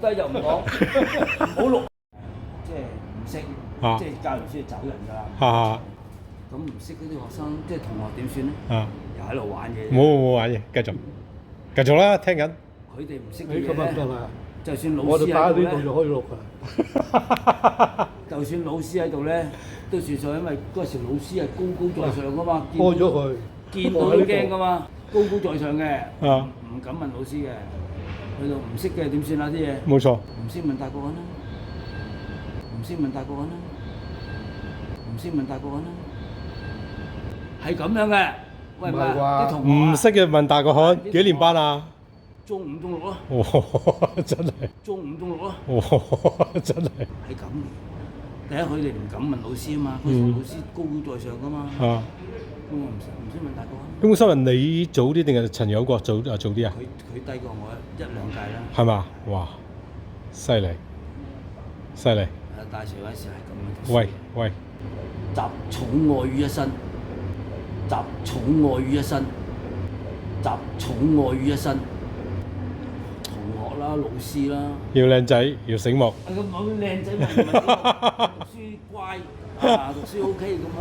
低就唔講，唔好錄。即係唔識，即係教完書就走人㗎啦。咁唔識嗰啲學生，即係同學點算咧？又喺度玩嘢。冇玩嘢，繼續啦，聽緊。佢哋唔識嘅嘢咧，就算老我哋打師喺度咧，呢度就可以錄㗎。就算老師喺度咧，都算數，因為嗰時老師係高高在上㗎嘛，開咗佢，見到都驚㗎嘛，高高在上嘅，唔敢問老師嘅。去到唔識嘅點算啊啲嘢？冇錯。唔識問大個人啦，唔識問大個人啦，唔識問大個人啦，係咁樣嘅。喂，唔係啲同學唔識嘅問大個漢，幾年班啊？中五中六咯。真係。中五中六咯。真係。係咁嘅。第一佢哋唔敢問老師啊嘛，嗰時老師高高在上噶嘛。咁我唔識問大個漢。咁我想問你早啲定係陳友國早啲啊？佢低過我一兩屆啦。係嘛？哇！犀利，犀利。大學嗰時係咁嘅。喂，集寵愛於一身，集寵愛於一身，集寵愛於一身。同學啦，老師啦。要靚仔，要醒目。咁冇靚仔咪讀書乖，讀書 OK 咁啊。